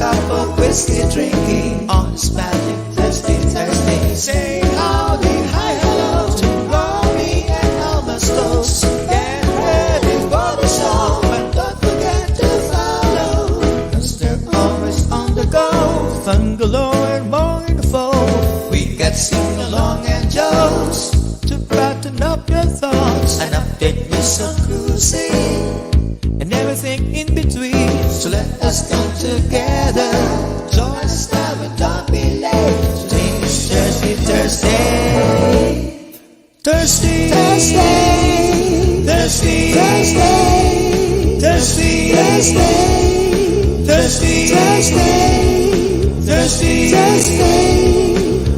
out for whiskey drinking on this magic Thursday. Say howdy, hi, hello to Glory and Elmer Stokes. Get ready for the show, and don't forget to follow, 'cause they're always on the go. Fun galore and more info. We got sing along and jokes to brighten up your thoughts and update you some cruising and everything in between. So let us come together, join us now and don't be late. Today's Thursday. Thursday. Thursday. Thursday. Thursday. Thursday. Thursday. Thursday. Thursday.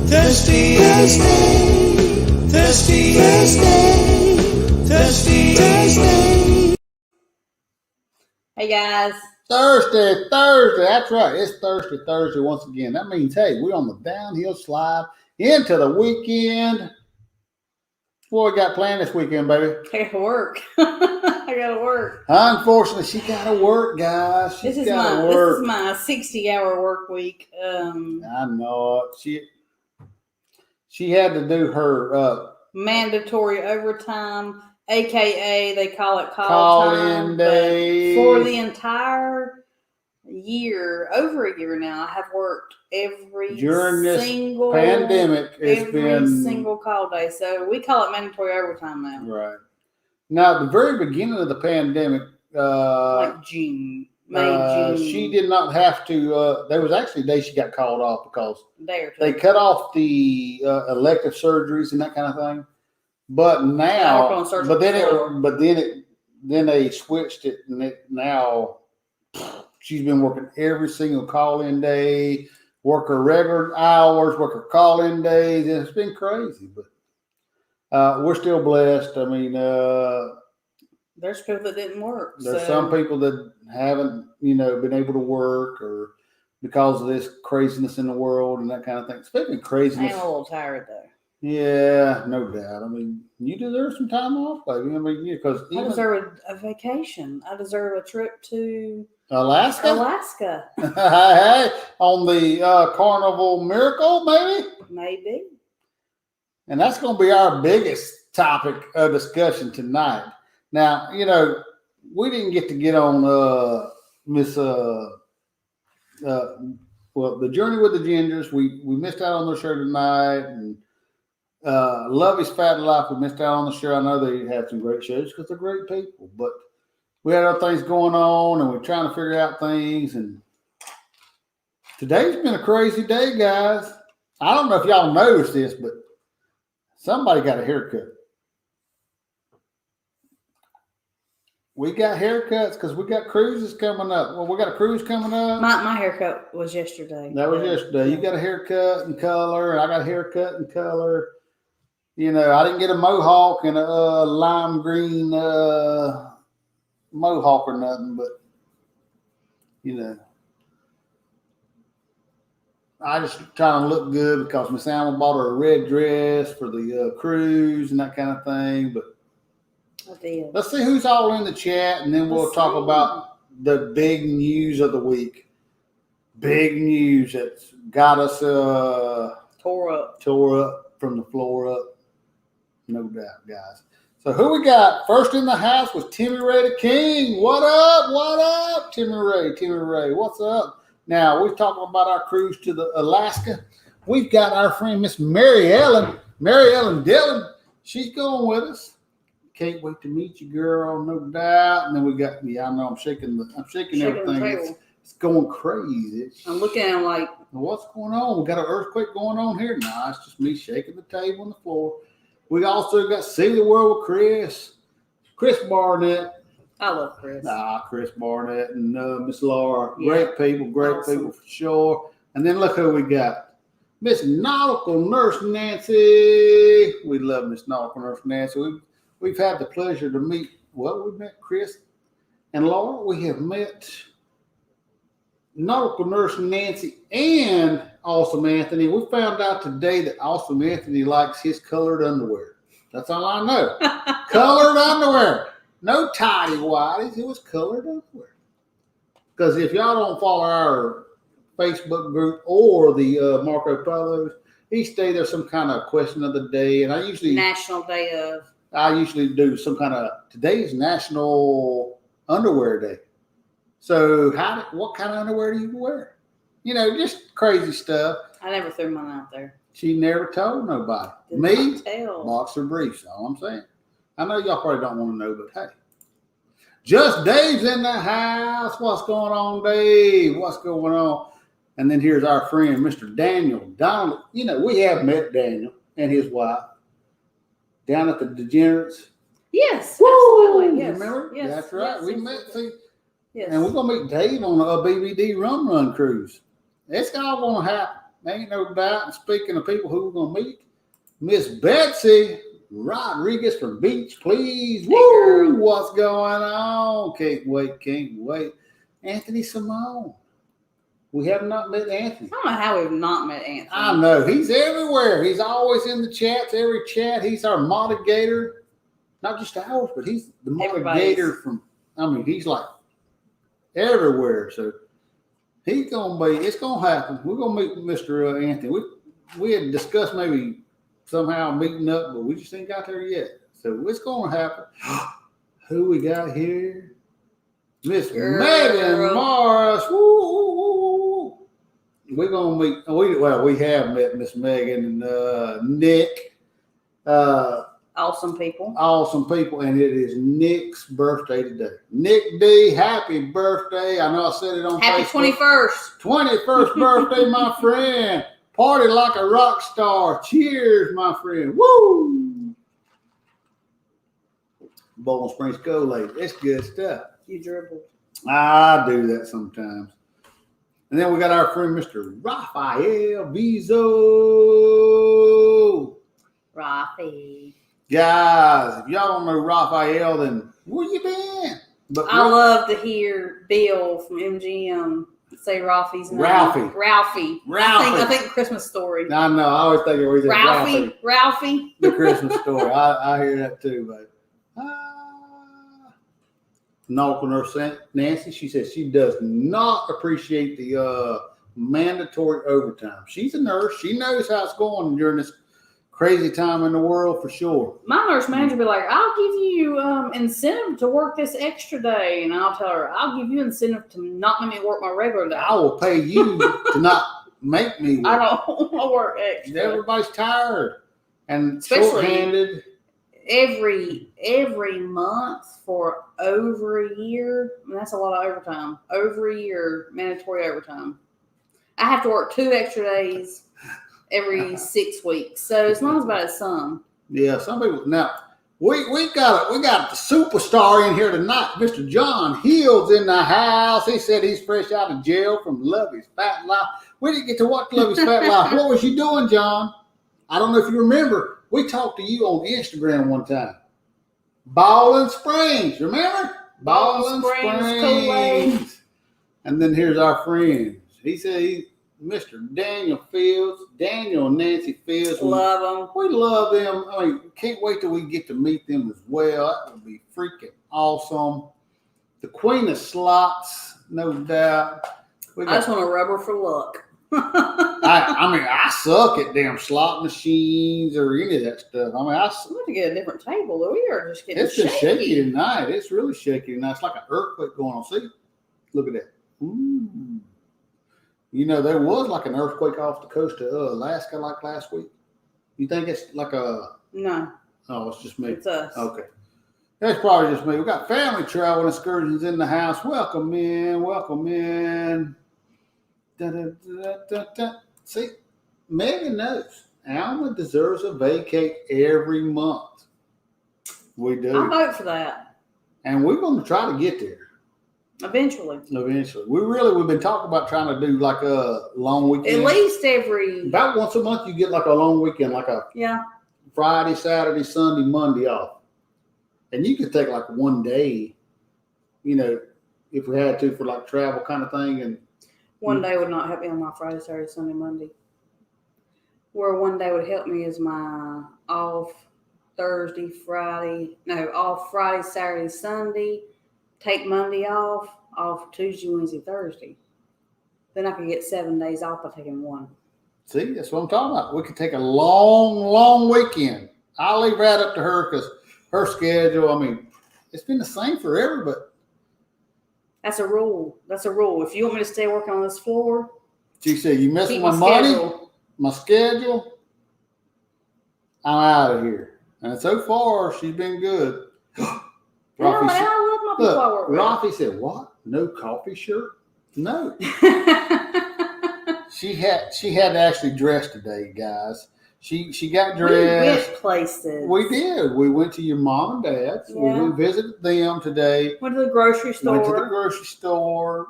Thursday. Thursday. Thursday. Thursday. Thursday. Hey guys. Thursday. That's right. It's Thursday once again. That means, hey, we're on the downhill slide into the weekend. What we got planned this weekend, baby? I gotta work. I gotta work. Unfortunately, she gotta work, guys. This is my 60-hour work week. I know it. She had to do her mandatory overtime, aka they call it call time in day for the entire year. Over a year now, I have worked during this pandemic. It's been single call day, so we call it mandatory overtime now. Right now, at the very beginning of the pandemic, like May, June. She did not have to. There was actually a day she got called off because they cut off the elective surgeries and that kind of thing. But now, then they switched it, and now she's been working every single call-in day, work her regular hours, work her call-in days, and it's been crazy. But we're still blessed. I mean, there's people that didn't work. There's some people that haven't, been able to work or because of this craziness in the world and that kind of thing. Speaking of craziness, I'm a little tired though. Yeah, no doubt. I mean, you deserve some time off, baby. I mean, because I deserve a vacation. I deserve a trip to Alaska. Hey, on the Carnival Miracle, maybe. And that's going to be our biggest topic of discussion tonight. Now, we didn't get on Miss the Journey with the Gingers. We missed out on their show tonight, and Lovey's Fat Life. We missed out on the show. I know they had some great shows because they're great people, but we had other things going on, and we're trying to figure out things. And today's been a crazy day, guys. I don't know if y'all noticed this, but somebody got a haircut. We got haircuts because we got cruises coming up. Well, we got a cruise coming up. My haircut was yesterday. That was yesterday. You got a haircut and color, and I got a haircut and color. I didn't get a mohawk and a lime green mohawk or nothing, but I just trying to look good because Miss Alma bought her a red dress for the cruise and that kind of thing. But let's see who's all in the chat, and then we'll talk about the big news of the week. Big news that's got us tore up from the floor up. No doubt, guys. So who we got? First in the house was Timmy Ray the King. What up, Timmy Ray, what's up? Now, we're talking about our cruise to the Alaska. We've got our friend Miss Mary Ellen Dillon. She's going with us. Can't wait to meet you, girl, no doubt. And then we got, I know I'm shaking everything. It's going crazy. I'm looking at like, what's going on? We got an earthquake going on here. No, it's just me shaking the table on the floor. We also got See the World with Chris Barnett. I love Chris. Chris Barnett and Miss Laura. Great people for sure. And then look who we got. Miss Nautical Nurse Nancy. We love Miss Nautical Nurse Nancy. We've had the pleasure to meet, we met Chris and Laura. We have met Nautical Nurse Nancy and Awesome Anthony. We found out today that Awesome Anthony likes his colored underwear. That's all I know. Colored underwear. No tidy whities. It was colored underwear. Because if y'all don't follow our Facebook group or the Marco Polos. Each day there's some kind of question of the day, and I usually do some kind of today's National Underwear Day. So what kind of underwear do you wear? Just crazy stuff. I never threw mine out there. She never told nobody. Me, boxer briefs. All I'm saying. I know y'all probably don't want to know, but hey. Just Dave's in the house. What's going on, Dave? What's going on? And then here's our friend, Mr. Daniel Donald. We have met Daniel and his wife down at the Degenerates. Yes, Woo! absolutely. Yes. Remember? Yes, That's right. yes, We yes, met. yes. See, yes. And we're gonna meet Dave on a BBD Rum Run cruise. It's all gonna happen. There ain't no doubt. And speaking of people who we're gonna meet, Miss Betsy Rodriguez from Beach, please. Woo! What's going on? Can't wait. Anthony Simone. We have not met Anthony. I don't know how we've not met Anthony. I know. He's everywhere. He's always in the chats, every chat. He's our mitigator. Not just ours, but he's the mitigator he's like everywhere. So it's going to happen. We're going to meet Mr. Anthony. We had discussed maybe somehow meeting up, but we just ain't got there yet. So it's going to happen. Who we got here? Miss Megan Morris. Woo. We're going to meet, we have met Miss Megan and Nick. Awesome people. And it is Nick's birthday today. Nick D, happy birthday. I know I said it on Happy Facebook. 21st. 21st birthday, my friend. Party like a rock star. Cheers, my friend. Woo! Bowling Springs go, lady. It's good stuff. You dribbled. I do that sometimes. And then we got our friend, Mr. Raphael Vizo. Rafi. Guys, if y'all don't know Raphael, then where you been? But I love to hear Bill from MGM say Rafi's name. Ralphie. I think Christmas Story. I know. I always think it was Ralphie. The Christmas Story. I hear that too, but Nautical Nurse Nancy, she says she does not appreciate the mandatory overtime. She's a nurse. She knows how it's going during this crazy time in the world for sure. My nurse manager will be like, I'll give you incentive to work this extra day. And I'll tell her, I'll give you incentive to not make me work my regular day. I will pay you to not make me work. I don't want to work extra. Everybody's tired and especially short-handed. Every month for over a year. I mean, that's a lot of overtime. Over a year, mandatory overtime. I have to work 2 extra days every 6 weeks, so it's not as bad as some. Yeah, some people. Now we got the superstar in here tonight, Mr. John Hill's in the house. He said he's fresh out of jail from Lovey's Fat Life. We didn't get to watch Lovey's Fat Life. What was you doing, John? I don't know if you remember. We talked to you on Instagram one time. Ballin' Springs, remember? Ballin' Springs. And then here's our friends. He said Mr. Daniel Fields, Daniel and Nancy Fields. Love them. We love them. I mean, can't wait till we get to meet them as well. That would be freaking awesome. The Queen of Slots, no doubt. I just want to rub her for luck. I suck at damn slot machines or any of that stuff. I want to get a different table, though. We are just getting shaky. It's shaky tonight. It's really shaky tonight. It's like an earthquake going on. See? Look at that. Ooh. There was like an earthquake off the coast of Alaska like last week. You think it's like a... No. Oh, it's just me. It's us. Okay. That's probably just me. We got family travel excursions in the house. Welcome in. See, Megan knows. Alma deserves a vacate every month. We do. I vote for that. And we're going to try to get there. Eventually. We've been talking about trying to do like a long weekend. At least about once a month you get like a long weekend, like a Friday, Saturday, Sunday, Monday off. And you could take like one day, if we had to for like travel kind of thing. And one day would not help me on my Friday, Saturday, Sunday, Monday. Where one day would help me is my off Friday, Saturday, Sunday, take Monday off Tuesday, Wednesday, Thursday. Then I could get 7 days off by taking one. See, that's what I'm talking about. We could take a long, long weekend. I'll leave that up to her because her schedule, I mean, it's been the same forever, but. That's a rule. That's a rule. If you want me to stay working on this floor, She said, you messing keep with my my money, schedule. my schedule, I'm out of here. And so far, she's been good. I Rafi said, love my people I look, work Rafi said, what? No coffee shirt? No. with. She had to actually dress today, guys. She got We dressed. went places. We did. We went to your mom and dad's. Yeah. We went and visited them today. Went to the grocery store. Went to the grocery store.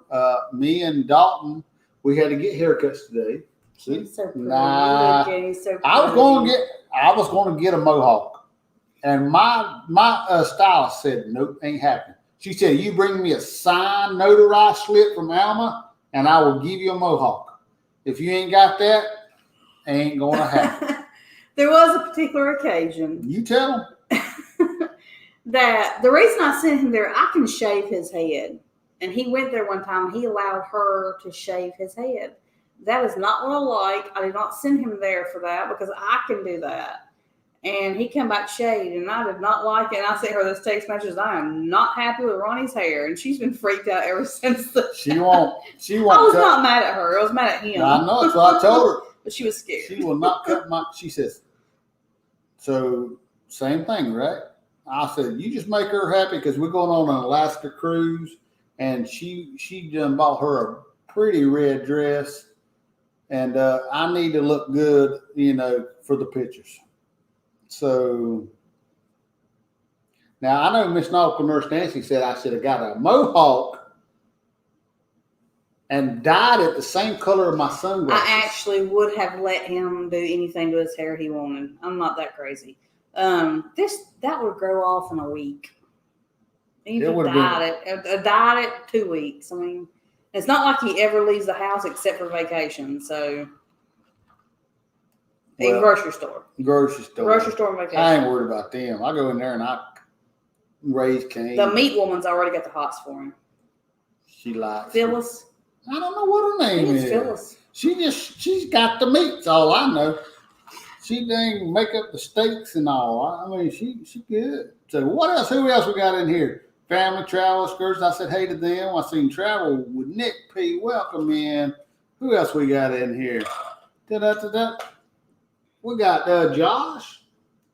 Me and Dalton, we had to get haircuts today. See? He's so pretty. Nah. Look at, he's so pretty. I was going to get a mohawk, and my stylist said, "Nope, ain't happening." She said, "You bring me a signed, notarized slip from Alma, and I will give you a mohawk. If you ain't got that, ain't gonna happen." There was a particular occasion You tell them. that the reason I sent him there, I can shave his head, and he went there one time. He allowed her to shave his head. That is not what I like. I did not send him there for that because I can do that. And he came back shaved, and I did not like it. And I sent her this text message. I am not happy with Ronnie's hair, and she's been freaked out ever since. She won't. I was not mad at her. I was mad at him. I know. That's what I told her. But she was scared. She will not cut my. She says. So same thing, right? I said, you just make her happy because we're going on an Alaska cruise, and she done bought her a pretty red dress, and I need to look good, for the pictures. So now I know Miss Nautical Nurse Nancy said I should have got a mohawk and dyed it the same color of my sunglasses. I actually would have let him do anything to his hair he wanted. I'm not that crazy. That would grow off in a week. And you dyed it. Dyed it 2 weeks. I mean, it's not like he ever leaves the house except for vacation. So, grocery store. Grocery store. Grocery store and vacation. I ain't worried about them. I go in there and I raise cane. The meat woman's already got the hots for him. She likes Phyllis. I don't know what her name is. Phyllis. She's got the meats. All I know. She dang make up the steaks and all. I mean, she good. So what else? Who else we got in here? Family travel excursions. I said hey to them. I seen travel with Nick P. Welcome in. Who else we got in here? Da-da-da-da. We got Josh,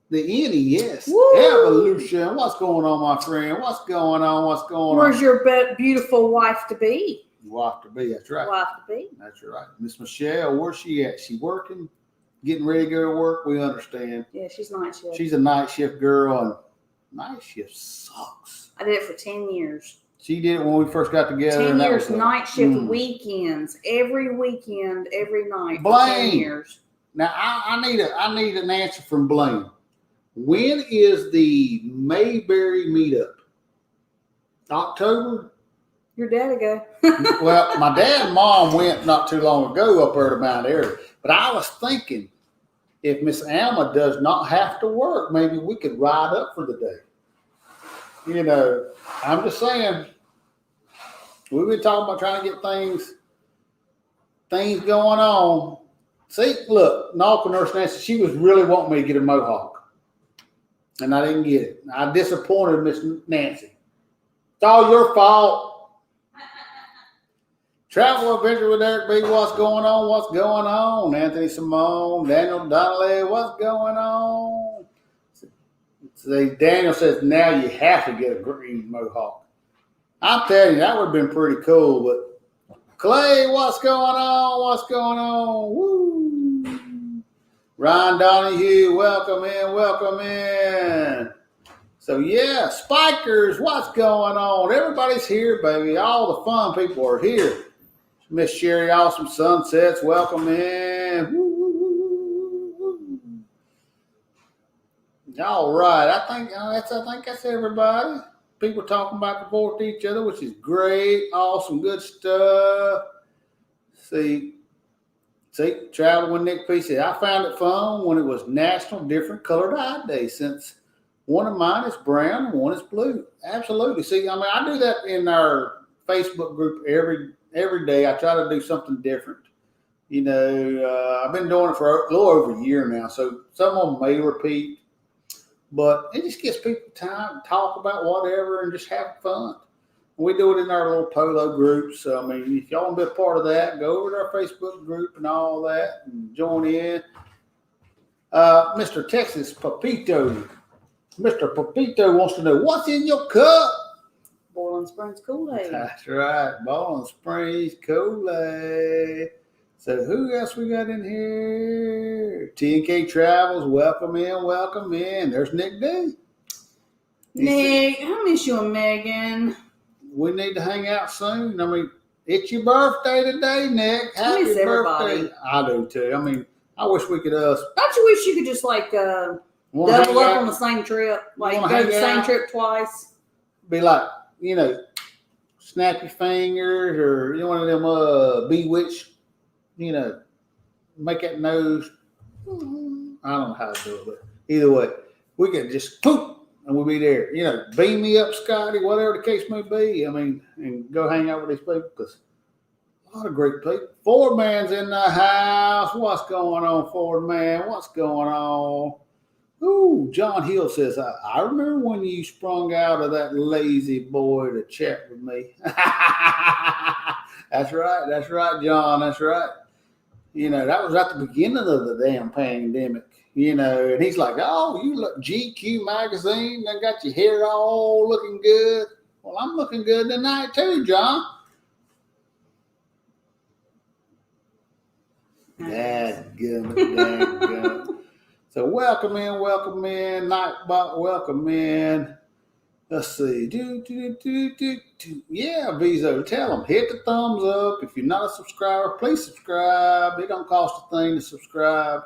the NES Evolution. What's going on, my friend? What's going on? Where's your beautiful wife to be? Wife to be. That's right. Wife to be. That's right. Miss Michelle, where's she at? She working? Getting ready to go to work? We understand. Yeah, she's night shift. She's a night shift girl, and night shift sucks. I did it for 10 years. She did it when we first got together. 10 years, night shift weekends, every weekend, every night. Blaine. 10 years. Now I need an answer from Blaine. When is the Mayberry meetup? October? Your daddy go. Well, my dad and mom went not too long ago up there to Mount Airy. But I was thinking, if Miss Alma does not have to work, maybe we could ride up for the day. I'm just saying, we've been talking about trying to get things going on. See, look, Nautical Nurse Nancy, she was really wanting me to get a mohawk. And I didn't get it. I disappointed Miss Nancy. It's all your fault. Travel Adventure with Eric B. What's going on? What's going on? Anthony Simone, Daniel Donnelly, what's going on? See, Daniel says now you have to get a green mohawk. I'm telling you, that would have been pretty cool. But Clay, what's going on? What's going on? Woo! Ryan Donahue, welcome in. So yeah, Spikers, what's going on? Everybody's here, baby. All the fun people are here. Miss Sherry, Awesome Sunsets, welcome in. Woo, woo, woo, woo, woo. All right, I think that's everybody. People talking back and forth to each other, which is great. Awesome, good stuff. See, Travel with Nick P. said, I found it fun when it was National Different Colored Eye Day, since one of mine is brown and one is blue. Absolutely. See, I do that in our Facebook group every every day I try to do something different. I've been doing it for a little over a year now, so some of them may repeat, but it just gives people time to talk about whatever and just have fun. We do it in our little polo groups. So, I mean, if y'all want to be a part of that, go over to our Facebook group and all that and join in. Mr. Texas Papito. Mr. Papito wants to know, what's in your cup? Boiling Springs Kool-Aid. That's right. Boiling Springs Kool-Aid. So who else we got in here? T&K Travels. Welcome in. Welcome in. There's Nick D. Nick, I miss you and Megan. We need to hang out soon. I mean, it's your birthday today, Nick. Happy miss birthday. everybody. I do too. I mean, I wish we could Don't you wish you could just like double up on the same trip? Like go the same trip twice? Be like, snap your fingers or one of them bewitched, make that nose. I don't know how to do it, but either way, we could just poof. And we'll be there, beam me up, Scotty, whatever the case may be. I mean, and go hang out with these people because a lot of great people. Ford Man's in the house. What's going on, Ford Man? What's going on? Ooh, John Hill says, I remember when you sprung out of that lazy boy to chat with me. That's right. That's right, John. That's right. That was at the beginning of the damn pandemic. And he's like, oh, you look GQ magazine, they got your hair all looking good. Well, I'm looking good tonight too, John. That's good. So welcome in, Nightbot, welcome in. Let's see. Yeah, Vizo, tell them, hit the thumbs up. If you're not a subscriber, please subscribe. It don't cost a thing to subscribe.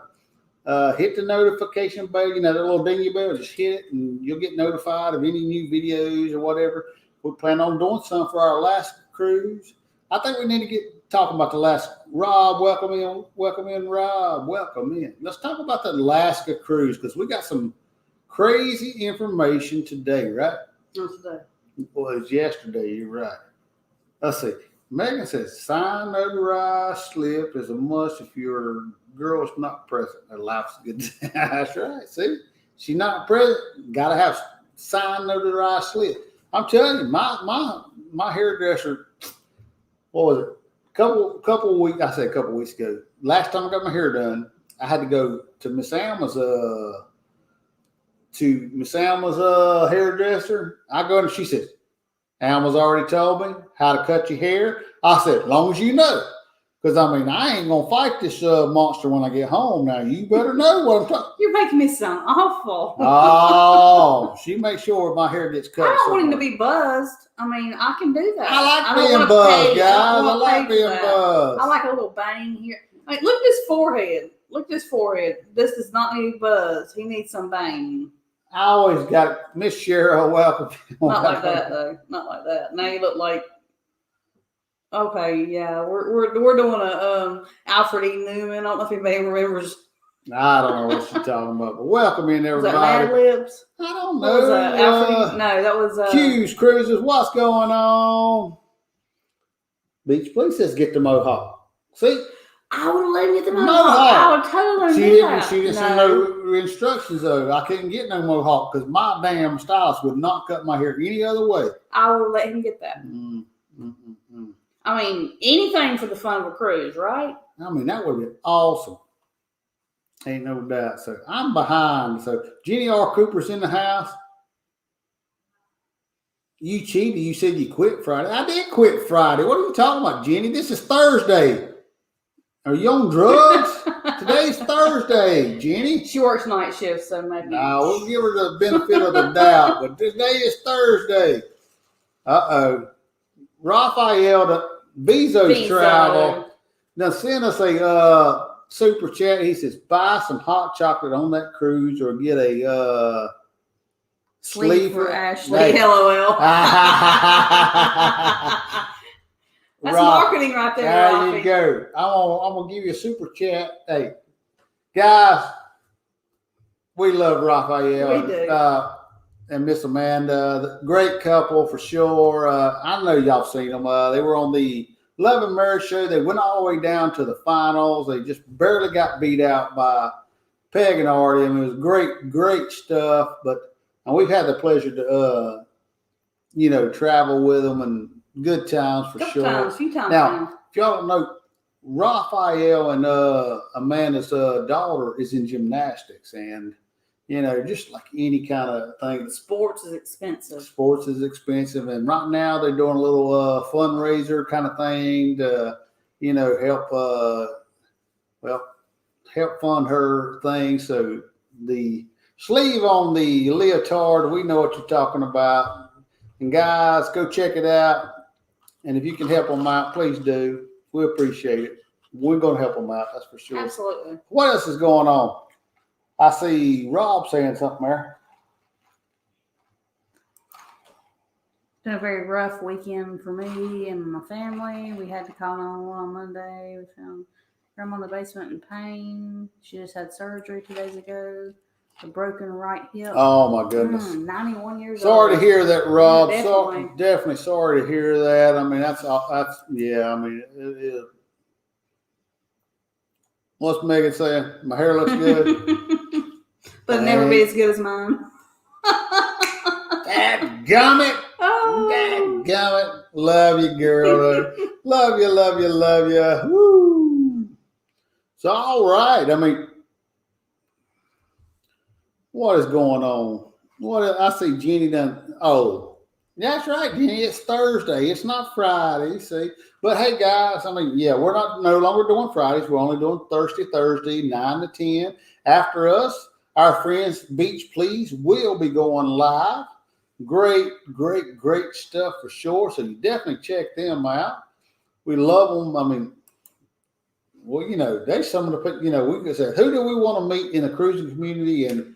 Hit the notification bell, that little dingy bell, just hit it and you'll get notified of any new videos or whatever. We plan on doing some for our Alaska cruise. I think we need to get talking about the Alaska. Rob, welcome in, Rob, welcome in. Let's talk about the Alaska cruise because we got some crazy information today, right? Today. Well, it's yesterday, you're right. Let's see. Megan says, sign notarized slip is a must if your girl is not present. Her life's good. That's right. See, she's not present. Got to have signed notarized slip. I'm telling you, my hairdresser. What was it? Couple weeks ago. Last time I got my hair done, I had to go to Miss Alma's hairdresser. I go and she says, Alma's already told me how to cut your hair. I said, as long as you know. Because, I ain't going to fight this monster when I get home. Now, you better know what I'm talking. You're making me sound awful. Oh, she makes sure my hair gets cut. I don't want him to be buzzed. I can do that. I like being buzzed, guys. I like being buzzed. I like a little bang here. Look at his forehead. This does not need buzz. He needs some bang. I always got Miss Cheryl. Welcome. Not like that, though. Not like that. Now you look like. Okay, yeah, we're doing a Alfred E. Newman. I don't know if anybody remembers. I don't know what she's talking about, but welcome in, everybody. Was that Mad Libs? I don't know. What was that? Alfred E. No, that was Q's Cruises. What's going on? Beach Police says get the Mohawk. See, I would have let him get the Mohawk. I would totally do that. She didn't send no instructions though. I couldn't get no Mohawk because my damn stylist would not cut my hair any other way. I would let him get that. Anything for the fun of a cruise, right? That would have been awesome. Ain't no doubt. So I'm behind. So Jenny R. Cooper's in the house. You cheated. You said you quit Friday. I did quit Friday. What are you talking about, Jenny? This is Thursday. Are you on drugs? Today's Thursday, Jenny. She works night shifts, so maybe. No, we'll give her the benefit of the doubt. But today is Thursday. Uh-oh. Raphael, Bezos Travel. Now send us a super chat. He says, buy some hot chocolate on that cruise or get a sleeve for Ashley. Hey. LOL. That's marketing right there. There you go. I'm gonna give you a super chat. Hey, guys, we love Raphael. We do. And Miss Amanda, great couple for sure. I know y'all seen them. They were on the Love and Marriage show. They went all the way down to the finals. They just barely got beat out by Peg and Artie. I mean, it was great stuff. And we've had the pleasure to, travel with them and good times for sure. A few times now. If y'all don't know, Raphael and Amanda's daughter is in gymnastics, and just like any kind of thing, sports is expensive. Sports is expensive, and right now they're doing a little fundraiser kind of thing to, help fund her thing. So the sleeve on the leotard, we know what you're talking about. And guys, go check it out. And if you can help them out, please do. We appreciate it. We're going to help them out, that's for sure. Absolutely. What else is going on? I see Rob saying something there. It's been a very rough weekend for me and my family. We had to call 911 on Monday. We found Grandma in the basement in pain. She just had surgery 2 days ago. A broken right hip. Oh my goodness. 91 years sorry old. To hear that, Rob. Definitely. Definitely sorry to hear that. I mean, it is. What's Megan saying? My hair looks good. But never be as good as mine. Dadgummit. Oh. Dadgummit. Love you, girl. Love you. Woo. So, all right. I mean, what is going on? I see Jenny done. Oh, that's right, Jenny. It's Thursday. It's not Friday. See, but hey, guys. I mean, yeah, we're no longer doing Fridays. We're only doing Thursday, 9 to 10. After us, our friends Beach Please will be going live. Great stuff for sure. So you definitely check them out. We love them. I mean, well, they some of the we could say, who do we want to meet in the cruising community? And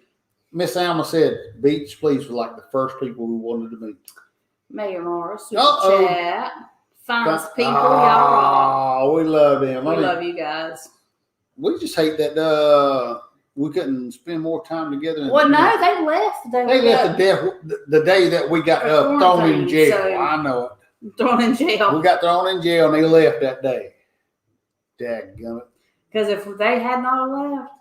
Miss Alma said Beach Please was like the first people we wanted to meet. Mayor Morris, Super Chat, finest people y'all are. Oh, we love them. We love you guys. We just hate that we couldn't spend more time together. Well, no, they left. They left the day that we got thrown in jail. So I know it. Thrown in jail. We got thrown in jail, and they left that day. Dadgummit. Because if they had not left,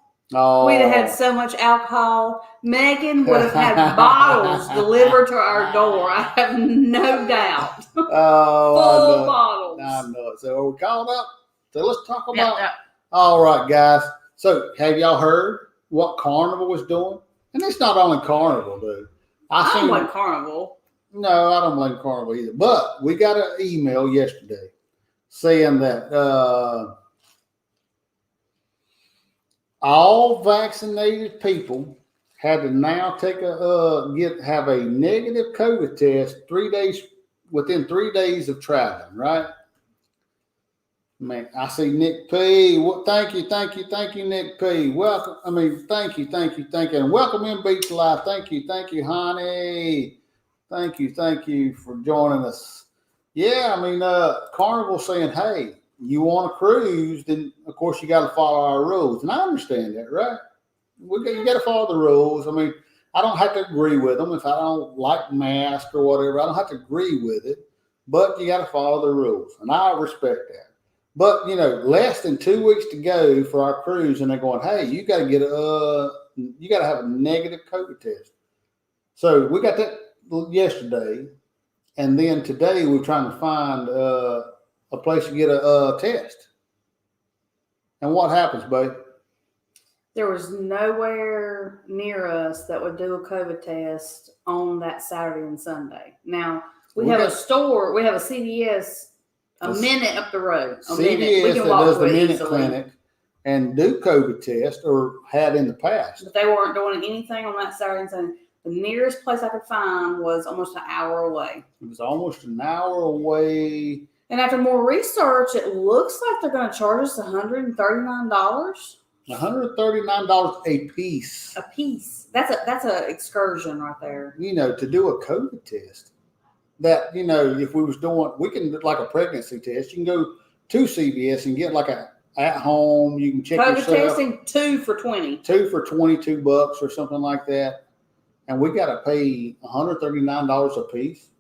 we'd have had so much alcohol. Megan would have had bottles delivered to our door. I have no doubt. Full bottles. I know it. So are we called up? So let's talk about. Yeah. All right, guys. So have y'all heard what Carnival is doing? And it's not only Carnival, dude. I don't blame Carnival. No, I don't blame Carnival either. But we got an email yesterday saying that all vaccinated people had to now have a negative COVID test within 3 days of traveling, right? Man, I see Nick P. Thank you, Nick P. Welcome. I mean, thank you, and welcome in Beach Life. Thank you, honey. Thank you for joining us. Yeah, I mean, Carnival saying, hey, you want to cruise, then of course you got to follow our rules, and I understand that, right? You got to follow the rules. I mean, I don't have to agree with them if I don't like mask or whatever. I don't have to agree with it, but you got to follow the rules, and I respect that. But less than 2 weeks to go for our cruise, and they're going, hey, you got to have a negative COVID test. So we got that yesterday, and then today we're trying to find a place to get a test. And what happens, babe? There was nowhere near us that would do a COVID test on that Saturday and Sunday. Now, we have a store, we have a CVS a minute up the road. CVS that does the Minute Clinic and do COVID test, or had in the past. But they weren't doing anything on that Saturday and Sunday. The nearest place I could find was almost an hour away. It was almost an hour away. And after more research, it looks like they're going to charge us $139. $139 a piece. A piece. That's a excursion right there. To do a COVID test. That, if we was doing, we can do like a pregnancy test. You can go to CVS and get like at home. You can check COVID yourself. testing, 2 for $20. 2 for $22 or something like that. And we got to pay $139 a piece.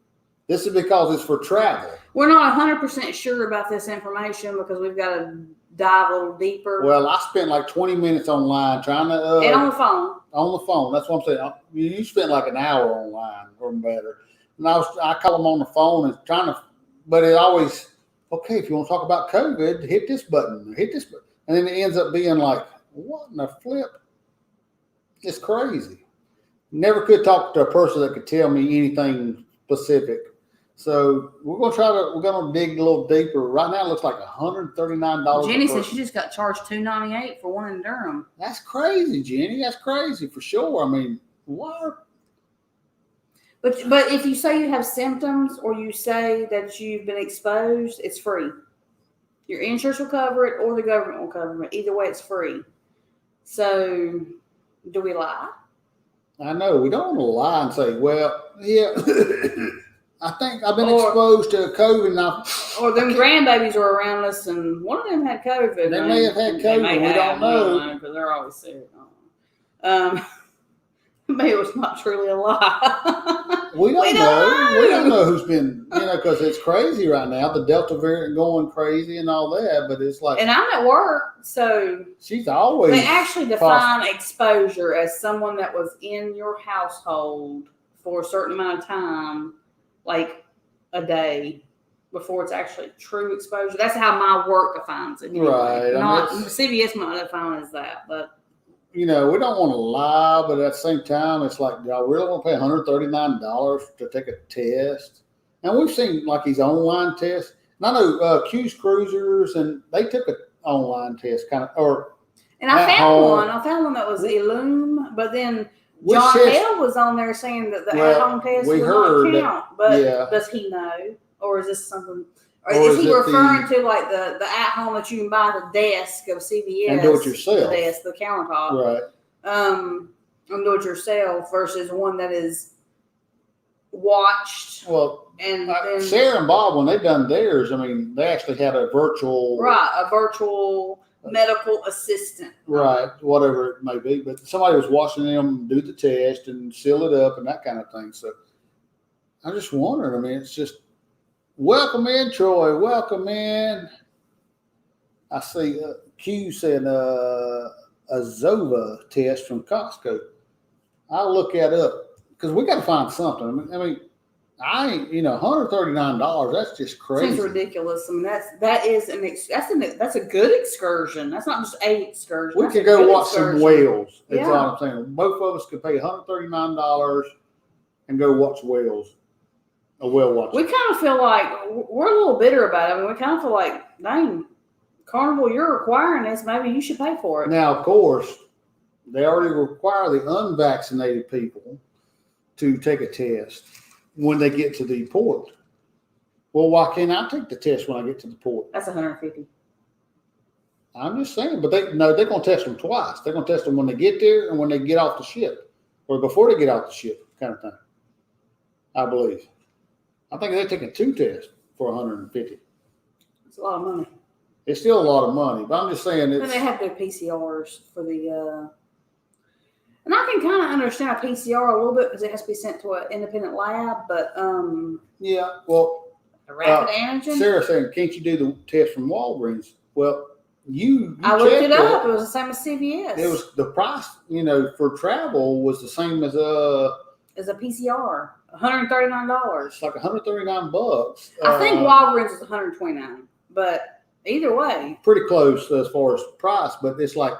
This is because it's for travel. We're not 100% sure about this information because we've got to dive a little deeper. Well, I spent like 20 minutes online trying to. And on the phone. On the phone. That's what I'm saying. You spent like an hour online or better. And I call them on the phone and trying to, but it always, okay, if you want to talk about COVID, hit this button, hit this button. And then it ends up being like, what in the flip? It's crazy. Never could talk to a person that could tell me anything specific. So we're gonna dig a little deeper. Right now it looks like $139. Jenny said she just got charged $298 for one in Durham. That's crazy, Jenny. That's crazy for sure. I mean, what? But if you say you have symptoms or you say that you've been exposed, it's free. Your insurance will cover it or the government will cover it. Either way, it's free. So, do we lie? I know. We don't want to lie and say, well, yeah, I think I've been exposed to COVID now. Or them grandbabies were around us and one of them had COVID. They may have had COVID. We don't know. Because they're always sick. Maybe it was not truly a lie. We don't know. We don't know who's been, because it's crazy right now. The Delta variant going crazy and all that, but it's like. And I'm at work, so. She's always. They actually define exposure as someone that was in your household for a certain amount of time, like a day, before it's actually true exposure. That's how my work defines it. Anyway. Right. CVS might define it as that, but. We don't want to lie, but at the same time, it's like, y'all really want to pay $139 to take a test? And we've seen like these online tests. And I know Q's Cruisers, and they took an online test kind of, And I found one. I found one that was Illume, but then John Hale was on there saying that the at-home test would not count. But does he know, or is this something? Or is he referring to like the at-home that you can buy the desk of CVS and do it yourself, the desk, the countertop, right? And do it yourself versus one that is watched. Well, and then Sarah and Bob, when they done theirs, I mean, they actually had a virtual medical assistant, right? Whatever it may be, but somebody was watching them do the test and seal it up and that kind of thing. So I just wondered. I mean, it's just. Welcome in, Troy. Welcome in. I see Q said a Zova test from Costco. I'll look that up because we got to find something. I mean, I ain't $139. That's just crazy. Seems ridiculous. I mean, that's a good excursion. That's not just a excursion. We could go watch some whales. That's all I'm saying. Both of us could pay $139 and go watch whales. A whale watching. We kind of feel like we're a little bitter about it. I mean, we kind of feel like, dang, Carnival, you're requiring this. Maybe you should pay for it. Now, of course, they already require the unvaccinated people to take a test when they get to the port. Well, why can't I take the test when I get to the port? That's $150. I'm just saying, but they're going to test them twice. They're going to test them when they get there and when they get off the ship, or before they get off the ship, kind of thing. I believe. I think they're taking 2 tests for $150. It's a lot of money. It's still a lot of money, but I'm just saying it's. And they have their PCRs for the. And I can kind of understand a PCR a little bit because it has to be sent to an independent lab, but. Yeah, well. A rapid antigen. Sarah saying, "Can't you do the test from Walgreens?" Well, you I looked it up. It was the same as CVS. It was the price, for travel was the same as a PCR. $139. It's like $139. I think Walgreens is $129, but either way, pretty close as far as price. But it's like,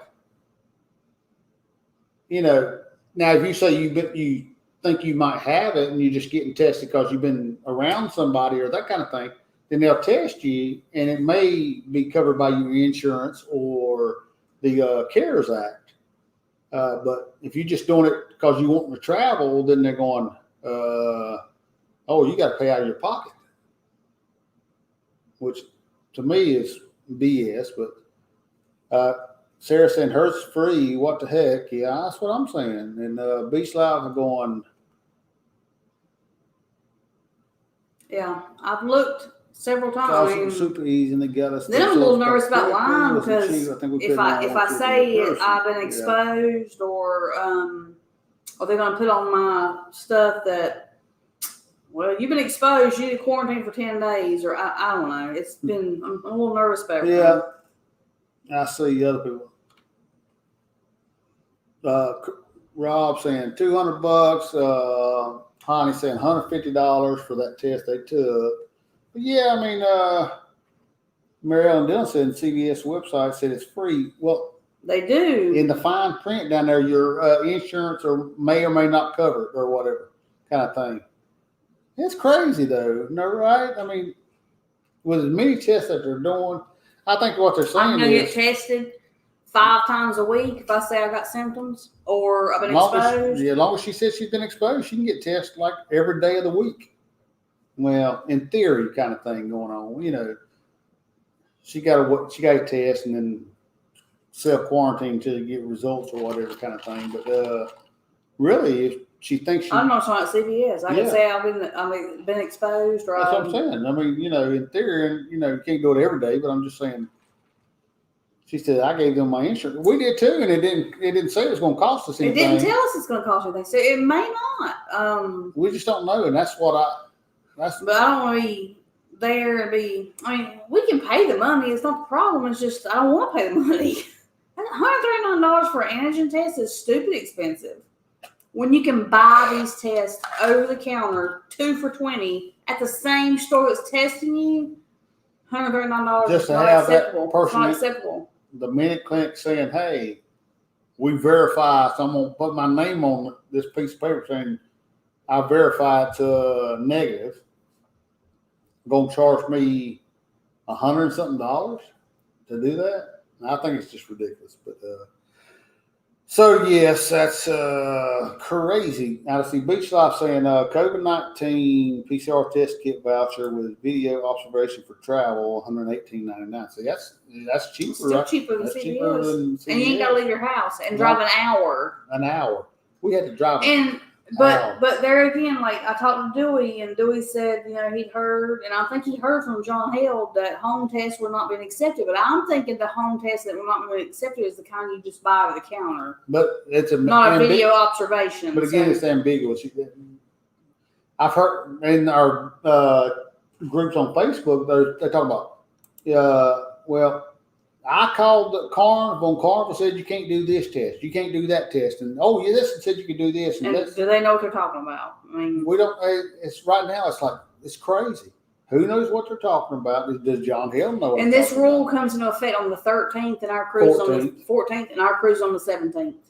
now if you say you think you might have it and you're just getting tested because you've been around somebody or that kind of thing, then they'll test you and it may be covered by your insurance or the CARES Act. But if you're just doing it because you want to travel, then they're going. You got to pay out of your pocket, which to me is BS. But Sarah saying hers free. What the heck? Yeah, that's what I'm saying. And Beach Live are going. Yeah, I've looked several times. It was super easy, and they got us. Then I'm a little nervous about lying because if I say I've been exposed or they're going to put on my stuff that Well, you've been exposed. You need to quarantine for 10 days, or I don't know. It's been, I'm a little nervous about it. Yeah. I see other people. Rob saying $200. Honey saying $150 for that test they took. But yeah, I mean, Mary Ellen Dillon said the CVS website said it's free. Well, they do. In the fine print down there, your insurance or may not cover it or whatever kind of thing. It's crazy though, no, right? I mean, with as many tests that they're doing, I think what they're saying I'm gonna get tested 5 times a week if I say I got symptoms or I've been exposed. As long as she says she's been exposed, she can get tested like every day of the week. Well, in theory, kind of thing going on. You know, she got to test and then self quarantine until you get results or whatever kind of thing. But really, if she thinks I'm not talking about CVS. I can say I've been exposed. Or that's what I'm saying. I mean, you know, in theory, you know, you can't do it every day, but I'm just saying. She said, I gave them my insurance. We did too, and it didn't say it was going to cost us anything. It didn't tell us it's going to cost anything. So it may not. We just don't know, and that's what But I don't want to be there and be. I mean, we can pay the money. It's not the problem. It's just I don't want to pay the money. $139 for an antigen test is stupid expensive. When you can buy these tests over the counter, 2 for $20 at the same store that's testing you, $139 just is to not have acceptable. that person, it's not acceptable. The minute clinic saying, "Hey, we verify," so I'm gonna put my name on this piece of paper saying I verify it's negative. Gonna charge me $100 and something to do that? I think it's just ridiculous. But so yes, that's crazy. Now to see Beach Life saying COVID-19 PCR test kit voucher with video observation for travel, $118.99. So that's cheaper. Still cheaper than CVS. CVS. And you ain't gotta leave your house and drive an hour. An hour. We had to drive. But there again, like I talked to Dewey, and Dewey said, you know, he'd heard, and I think he heard from John Held that home tests were not being accepted. But I'm thinking the home tests that were not being accepted is the kind you just buy at the counter. But it's not a video observation. But again, it's ambiguous. I've heard in our groups on Facebook, they talk about, well, I called the Carnival, and Carnival said you can't do this test, you can't do that test, and this said you could do this. And do they know what they're talking about? I mean, we don't. It's right now. It's like it's crazy. Who knows what they're talking about? Does John Hill know? And this rule comes into effect on the 13th, and our cruise on the 14th, and our cruise on the 17th.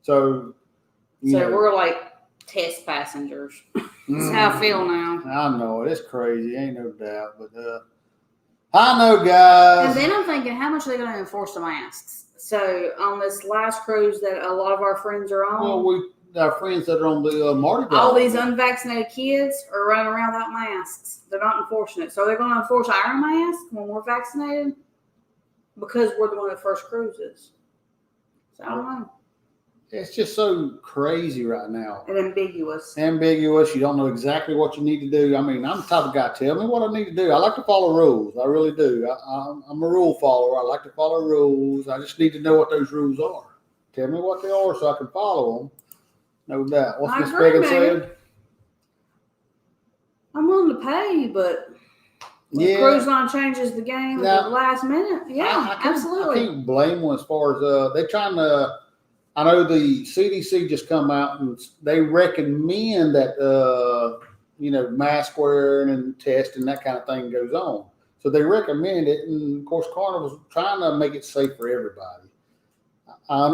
So we're like test passengers. That's how I feel now. I know it. It's crazy. Ain't no doubt, but. I know, guys. And then I'm thinking, how much are they going to enforce the masks? So on this last cruise that a lot of our friends are on, well, our friends that are on the Mardi Gras, all these unvaccinated kids are running around without masks. They're not enforcing it. So they're going to enforce our mask when we're vaccinated because we're the one of the first cruises. So I don't know. It's just so crazy right now. And ambiguous. You don't know exactly what you need to do. I mean, I'm the type of guy, tell me what I need to do. I like to follow rules. I really do. I'm a rule follower. I like to follow rules. I just need to know what those rules are. Tell me what they are so I can follow them. No doubt. What's Miss Megan said? I'm willing to pay, but when cruise line changes the game at the last minute, absolutely. I can't blame them as far as they're trying to. I know the CDC just come out and they recommend that mask wearing and testing, that kind of thing goes on. So they recommend it, and of course Carnival's trying to make it safe for everybody. I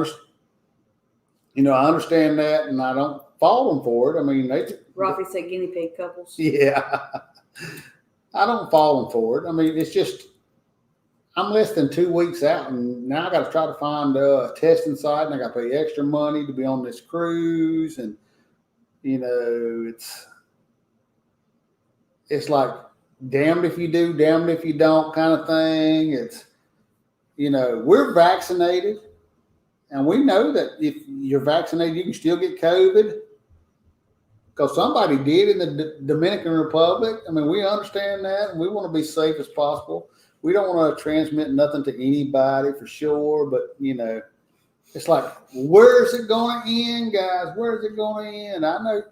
understand that, and I don't fault them for it. I mean, Rafi said guinea pig couples. Yeah, I don't fault them for it. I mean, it's just. I'm less than 2 weeks out, and now I got to try to find a testing site, and I got to pay extra money to be on this cruise, and it's like damned if you do, damned if you don't kind of thing. It's we're vaccinated, and we know that if you're vaccinated, you can still get COVID because somebody did in the Dominican Republic. I mean, we understand that, and we want to be safe as possible. We don't want to transmit nothing to anybody for sure, but it's like, where's it going to end, guys? Where's it going to end? I know.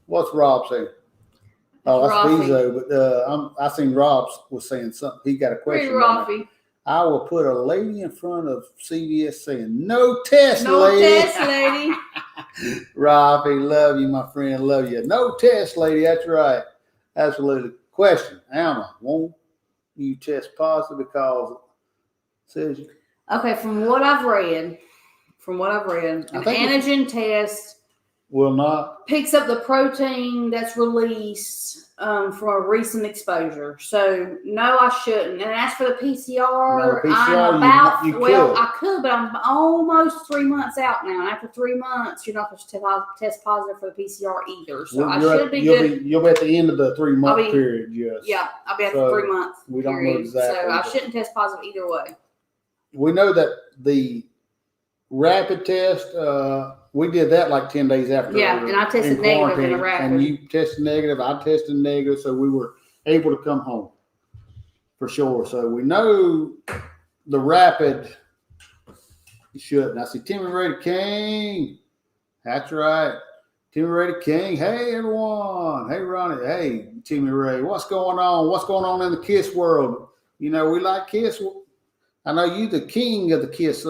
What's Rob saying? Oh, that's Rafi. Bezo. But I seen Rob was saying something. He got a Hey, question. down there. Rafi. I will put a lady in front of CVS saying, "No test, No lady." test, lady. Rafi, love you, my friend. Love you. No test, lady. That's right. Absolutely. Question, Alma, won't you test positive because it says you? Okay, from what I've read, an antigen test Will not. picks up the protein that's released from a recent exposure. So no, I shouldn't. And as for the PCR, No, I'm PCR, you could. I could, but I'm almost 3 months out now. And after 3 months, you're not supposed to test positive for the PCR either. So I should be good. You'll be at the end of the 3 month period. Yes. Yeah, I'll be at So the 3 month we don't know period. exactly, So I but- shouldn't test positive either way. We know that the rapid test, we did that like 10 days after. Yeah, and I tested in negative in the quarantine, rapid. And you tested negative, I tested negative, so we were able to come home for sure. So we know the rapid shouldn't. I see Timmy Rady King. That's right. Timmy Rady King. Hey, everyone. Hey, Ronnie. Hey, Timmy Ray. What's going on? What's going on in the KISS world? You know, we like KISS. I know you the king of the KISS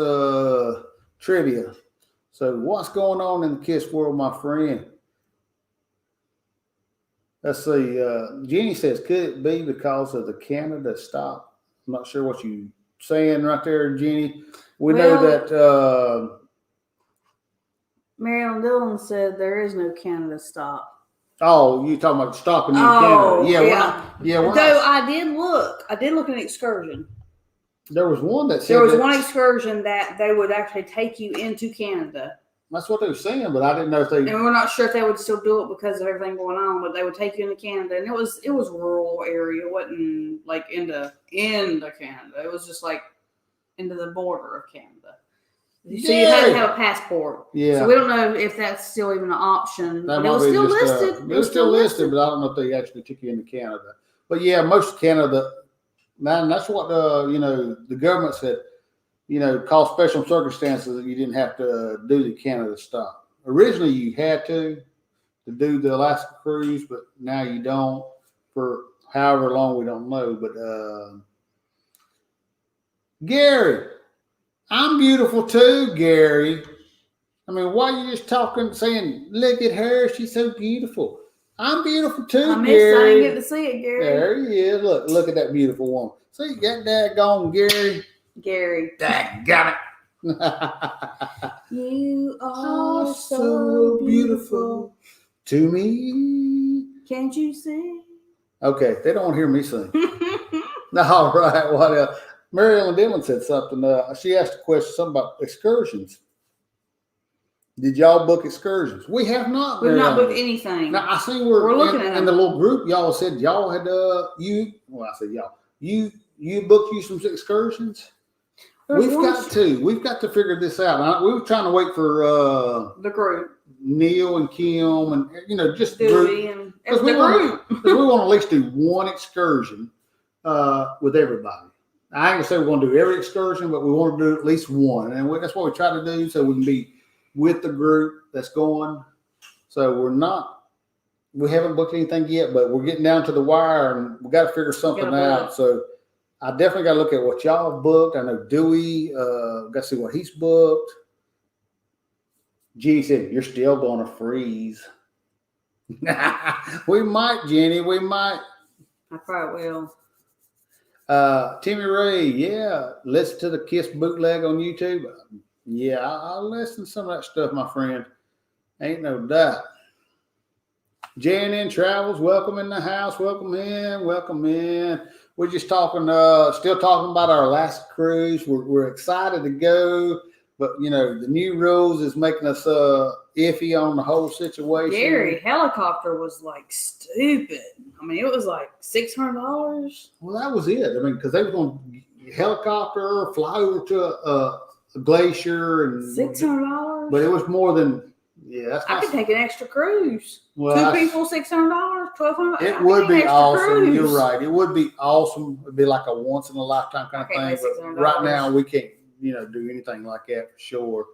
trivia. So what's going on in the KISS world, my friend? Let's see. Jenny says, could it be because of the Canada stop? I'm not sure what you're saying right there, Jenny. We know that. Marilyn Dillon said there is no Canada stop. Oh, you talking about stopping in Oh, Canada? yeah. Though I did look at an excursion. There was one that said there was one excursion that they would actually take you into Canada. That's what they were saying, but I didn't know if they. And we're not sure if they would still do it because of everything going on, but they would take you into Canada, and it was rural area. It wasn't like into Canada. It was just like into the border of Canada. So you had to have a passport. Yeah. So we don't know if that's still even an option. That But it was still listed. It was still listed, but I don't know if they actually took you into Canada. But yeah, most of Canada. Man, that's what the government said. Cause special circumstances that you didn't have to do the Canada stop. Originally, you had to do the Alaska cruise, but now you don't for however long, we don't know. But Gary, I'm beautiful too, Gary. I mean, why are you just talking, saying, look at her, she's so beautiful. I'm beautiful too, Gary. I didn't get to see it, Gary. There he is. Look at that beautiful woman. See, you got that going, Gary. Gary. Got it. You are so beautiful to me. Can't you see? Okay, they don't want to hear me sing. All right, what else? Mary Ellen Dillon said something. She asked a question, something about excursions. Did y'all book excursions? We have not. We've not booked anything. Now I see we're looking at in the little group. Y'all said y'all had I said y'all. You booked you some excursions. We've got to figure this out. We were trying to wait for the group, Neil and Kim, and just Dewey and because we want to at least do one excursion with everybody. I ain't gonna say we're gonna do every excursion, but we want to do at least one, and that's what we try to do, so we can be with the group that's going. So we haven't booked anything yet, but we're getting down to the wire, and we got to figure something out. So I definitely got to look at what y'all have booked. I know Dewey, got to see what he's booked. Jenny said, you're still going to freeze. We might, Jenny, we might. I probably will. Timmy Ray, yeah, listen to the KISS bootleg on YouTube. Yeah, I'll listen to some of that stuff, my friend. Ain't no doubt. JNN Travels, welcome in the house. Welcome in. We're just talking, still talking about our last cruise. We're excited to go, but the new rules is making us iffy on the whole situation. Gary, helicopter was like stupid. I mean, it was like $600. Well, that was it. I mean, because they were going to helicopter, fly over to a glacier, and $600. But it was more than. Yeah, I could take an extra cruise. Well, 2 people, $600, $1,200. It would be awesome. Cruise. You're right. It would be awesome. It'd be like a once in a lifetime kind of thing. But right now, we can't, do anything like that for sure.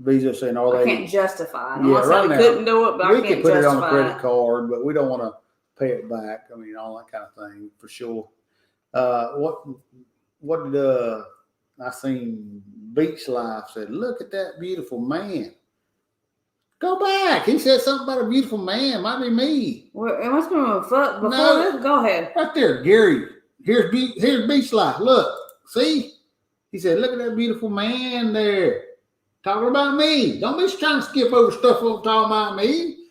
Visa saying, "Are I they?" can't justify it. I'm Yeah, not saying right we now, couldn't do it, but we I can't can put it on a justify credit it. card, but we don't want to pay it back. I mean, all that kind of thing for sure. What did I seen? Beach Life said, "Look at that beautiful man." Go back. He said something about a beautiful man. Might be me. Well, it must be before No. this. Go ahead. Right there, Gary. Here's Beach Life. Look, see? He said, "Look at that beautiful man there." Talking about me. Don't be trying to skip over stuff talking about me.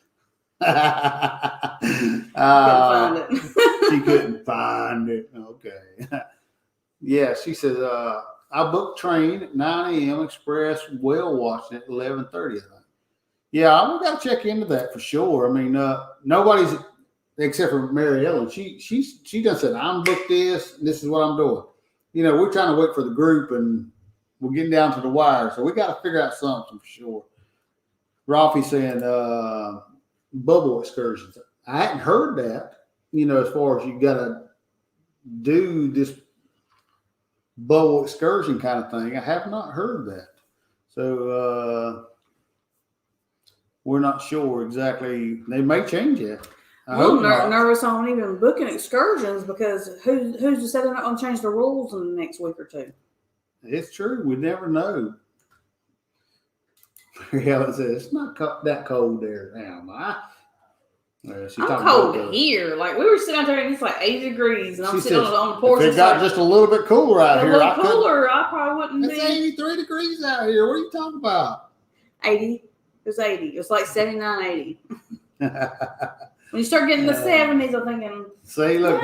Couldn't find it. She couldn't find it. Okay. Yeah, she says, I booked train at 9 a.m. Express whale watching at 11:30, I think. Yeah, we got to check into that for sure. I mean, nobody's except for Mary Ellen. She done said, "I'm booked this, and this is what I'm doing." You know, we're trying to wait for the group, and we're getting down to the wire, so we got to figure out something for sure. Rafi saying bubble excursions. I hadn't heard that. You know, as far as you got to do this bubble excursion kind of thing, I have not heard that. So we're not sure exactly. They may change it. I'm nervous on even booking excursions because who's to say they're not going to change the rules in the next week or two? It's true. We never know. Helen says, "It's not that cold there now, am I?" I'm cold here. Like, we were sitting out there and it's like 80 degrees, and I'm sitting on the porch. If it got just a little bit cooler out here, I probably wouldn't be. It's 83 degrees out here. What are you talking about? 80. It was 80. It was like 79, 80. When you start getting the 70s, I'm thinking. See, look.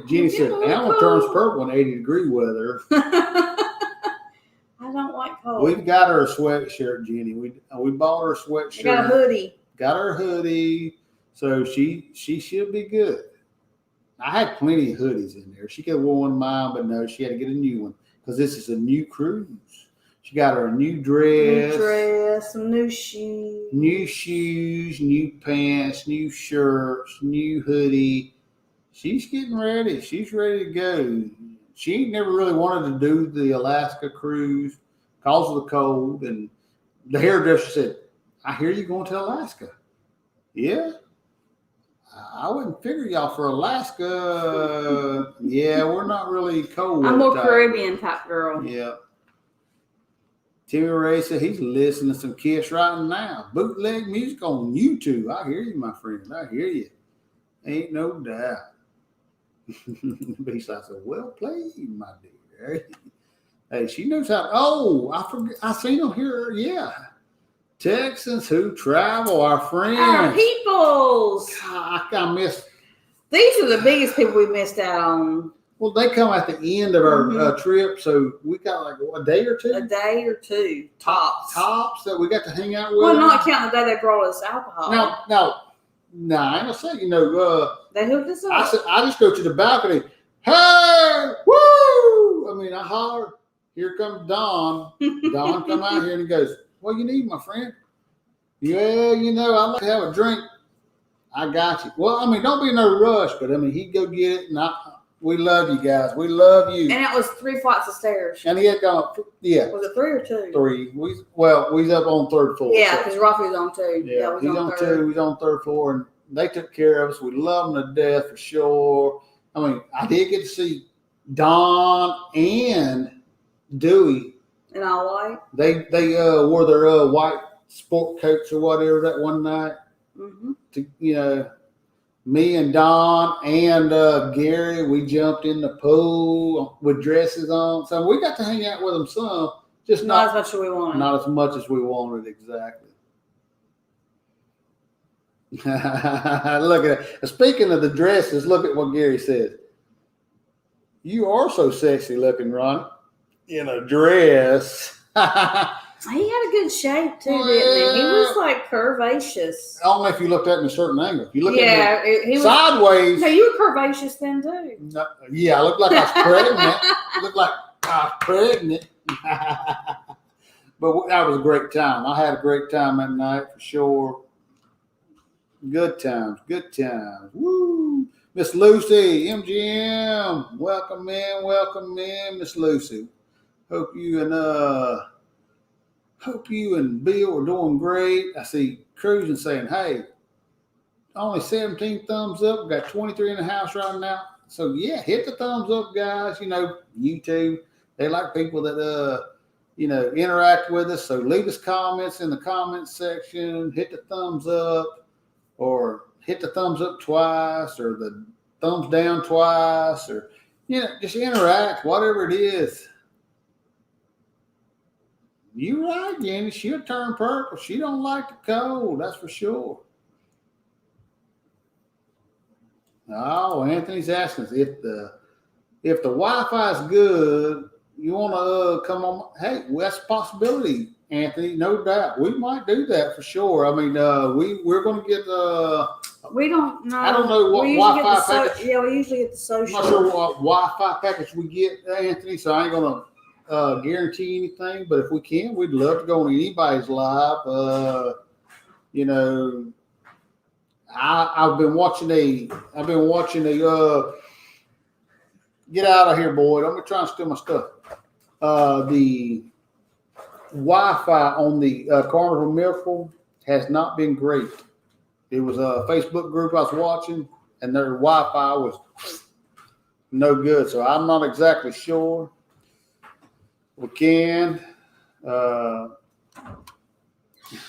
Jeannie said, "Animal turns purple in 80-degree weather." I don't like cold. We've got her a sweatshirt, Jeannie. We bought her a sweatshirt. I got a hoodie. Got her a hoodie, so she should be good. I had plenty of hoodies in there. She could have worn mine, but no, she had to get a new one because this is a new cruise. She got her a new dress, some new shoes. New shoes, new pants, new shirts, new hoodie. She's getting ready. She's ready to go. She ain't never really wanted to do the Alaska cruise because of the cold. And the hairdresser said, "I hear you going to Alaska." Yeah. I wouldn't figure y'all for Alaska. Yeah, we're not really cold. I'm more Caribbean type girl. Yeah. Timmy Ray said he's listening to some Kiss right now. Bootleg music on YouTube. I hear you, my friend. I hear you. Ain't no doubt. Beast, I said, "Well played, my dear." Hey, she knows how. Oh, I forget. I seen them here. Yeah. Texans who travel, our friends. Our peoples. God, I missed. These are the biggest people we missed out on. Well, they come at the end of our trip, so we got like a day or two. A day or two, tops. Tops that we got to hang out with. Well, not counting the day they brought us alcohol. No, I ain't gonna say. You know, they hooked us up. I said I just go to the balcony. Hey, woo! I mean, I holler. Here comes Don. Don come out here and he goes, "What you need, my friend?" "Yeah, you know, I'd like to have a drink." "I got you." Well, I mean, don't be in no rush, but I mean, he'd go get it, and we love you guys. We love you. And it was 3 flights of stairs. And he had gone, yeah. Was it 3 or 2? 3. We was up on 3rd floor. Yeah, because Rafi was on 2. Yeah, he's on 2. He's on 3rd floor, and they took care of us. We love them to death for sure. I mean, I did get to see Don and Dewey. In all white. They wore their white sport coats or whatever that one night. Mm-hmm. To me and Don and Gary, we jumped in the pool with dresses on. So we got to hang out with them some. Just not as much as we wanted. Not as much as we wanted, exactly. Look at it. Speaking of the dresses, look at what Gary said. "You are so sexy looking, Ron, in a dress." He had a good shape too, didn't he? He was like curvaceous. Only if you looked at him a certain angle. If you look at me he was sideways. No, you were curvaceous then too. No, yeah, I looked like I was pregnant. I looked like I was pregnant. But that was a great time. I had a great time that night for sure. Good times. Woo! Miss Lucy, MGM, welcome in, Miss Lucy. Hope you and hope you and Bill are doing great. I see Cruising saying, hey, only 17 thumbs up. We've got 23 in the house right now. So yeah, hit the thumbs up, guys. You know, YouTube, they like people that interact with us. So leave us comments in the comments section. Hit the thumbs up, or hit the thumbs up twice, or the thumbs down twice, or just interact, whatever it is. You're right, Jenny. She'll turn purple. She don't like the cold, that's for sure. Oh, Anthony's asking us if the Wi-Fi is good, you want to come on. Hey, well, that's a possibility, Anthony. No doubt, we might do that for sure. I mean, we're going to get. We don't know. I don't know what Wi-Fi package. Yeah, we usually get the social. I'm not sure what Wi-Fi package we get, Anthony. So I ain't going to guarantee anything. But if we can, we'd love to go on anybody's live. I've been watching a get out of here, boy. I'm gonna try and steal my stuff. The Wi-Fi on the Carnival Miracle has not been great. It was a Facebook group I was watching, and their Wi-Fi was no good. So I'm not exactly sure. We can.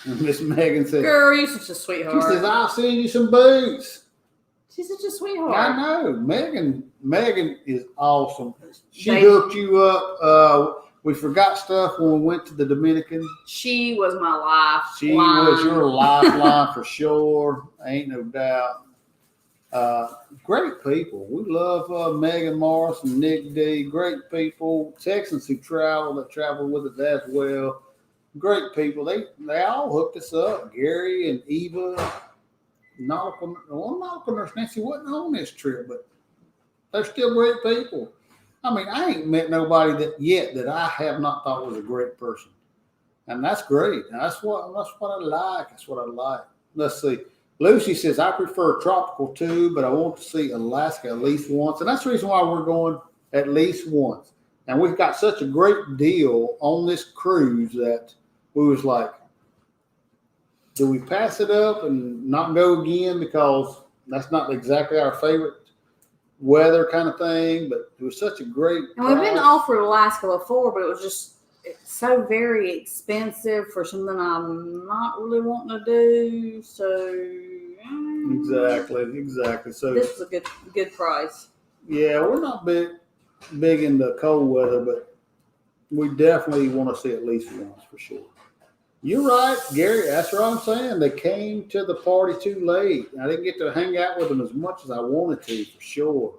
Miss Megan said, "Girl, you're such a sweetheart." She says, "I'll send you some boots." She's such a sweetheart. I know. Megan is awesome. She hooked you up. We forgot stuff when we went to the Dominican. She was my life. She was your lifeline for sure. Ain't no doubt. Great people. We love Megan Morris and Nick D. Great people. Texans who travel with us as well. Great people. They all hooked us up. Gary and Eva. Nautical Nurse Nancy wasn't on this trip, but they're still great people. I mean, I ain't met nobody that I have not thought was a great person, and that's great. That's what I like. That's what I like. Let's see. Lucy says, I prefer tropical too, but I want to see Alaska at least once, and that's the reason why we're going at least once. And we've got such a great deal on this cruise that we was like, do we pass it up and not go again because that's not exactly our favorite weather kind of thing? But it was such a great And we've been offered Alaska before, but it was just so very expensive for something I'm not really wanting to do. So exactly. So this is a good price. Yeah, we're not big in the cold weather, but we definitely want to see at least once for sure. You're right, Gary. That's what I'm saying. They came to the party too late. I didn't get to hang out with them as much as I wanted to, for sure.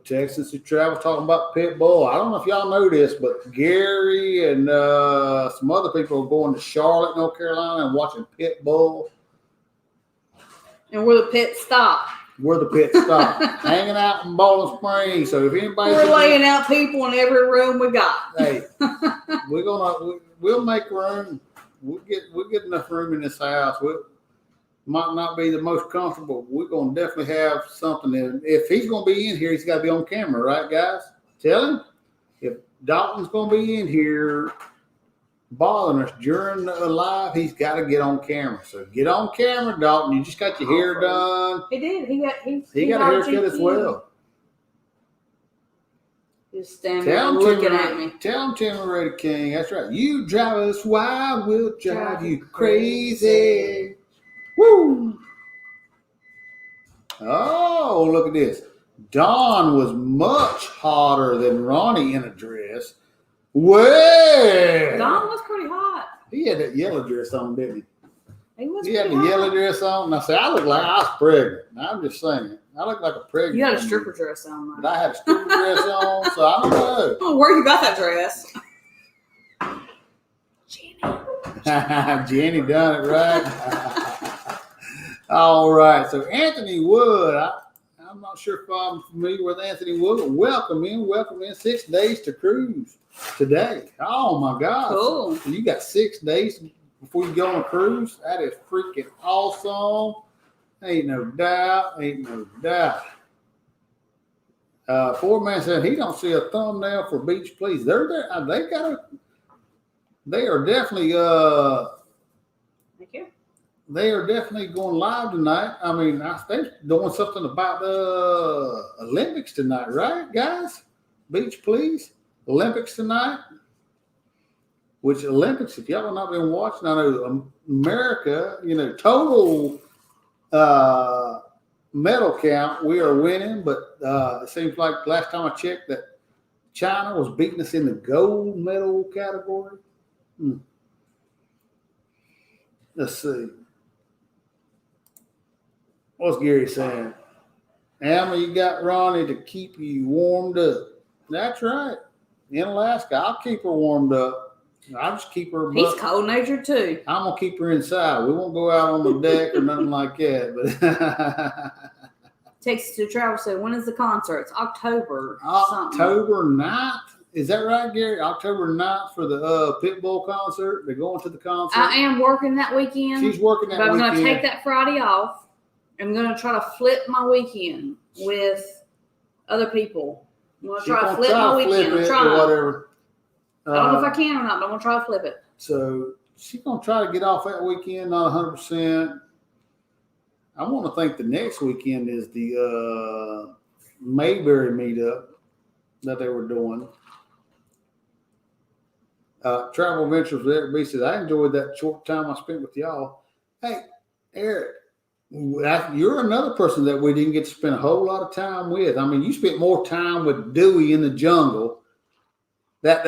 Texans who travel talking about Pitbull. I don't know if y'all know this, but Gary and some other people are going to Charlotte, North Carolina, and watching Pitbull. And we're the pit stop. Hanging out in Bowling Springs. So if anybody's laying out people in every room we got. Hey, we'll make room. We'll get enough room in this house. We might not be the most comfortable. We're gonna definitely have something in. If he's gonna be in here, he's got to be on camera, right, guys? Tell him if Dalton's gonna be in here bothering us during the live, he's got to get on camera. So get on camera, Dalton. You just got your hair done. He did. He got a haircut as well. Just standing there looking at me. Tell him, Timmy Reddy King. That's right. You drive us wild, we'll drive you crazy. Woo! Oh, look at this. Dawn was much hotter than Ronnie in a dress. Well, Don was pretty hot. He had that yellow dress on, didn't He was. he? He had the yellow dress on. And I said, I look like I was pregnant. I'm just saying. I look like a pregnant. You had a stripper dress on. But I had a stripper dress on, so I don't know. Oh, where you got that dress? Jenny done it right. All right. So Anthony Wood, I'm not sure if I'm familiar with Anthony Wood, but welcome in 6 days to cruise today. Oh my God. Cool. So you got 6 days before you go on a cruise. That is freaking awesome. Ain't no doubt. Foreman said he don't see a thumbnail for Beach Please. They're there. They are definitely Thank you. they are definitely going live tonight. I mean, they're doing something about the Olympics tonight, right, guys? Beach Please, Olympics tonight. Which Olympics, if y'all have not been watching, I know America, total medal count, we are winning, but it seems like last time I checked that China was beating us in the gold medal category. Let's see. What's Gary saying? Alma, you got Ronnie to keep you warmed up. That's right. In Alaska, I'll keep her warmed up. I'll just keep her. He's cold natured too. I'm gonna keep her inside. We won't go out on the deck or nothing like that. But Texas to Travel said, when is the concert? It's October. October 9th. Is that right, Gary? October 9th for the Pitbull concert. They're going to the concert. I am working that weekend. She's working that weekend. But I'm going to take that Friday off. I'm going to try to flip my weekend with other people. I'm going to try to flip my weekend. I'm trying. Whatever. I don't know if I can or not, but I'm going to try to flip it. So she's going to try to get off that weekend, not 100%. I want to think the next weekend is the Mayberry meetup that they were doing. Travel Ventures with Eric B says, I enjoyed that short time I spent with y'all. Hey, Eric, you're another person that we didn't get to spend a whole lot of time with. I mean, you spent more time with Dewey in the jungle. That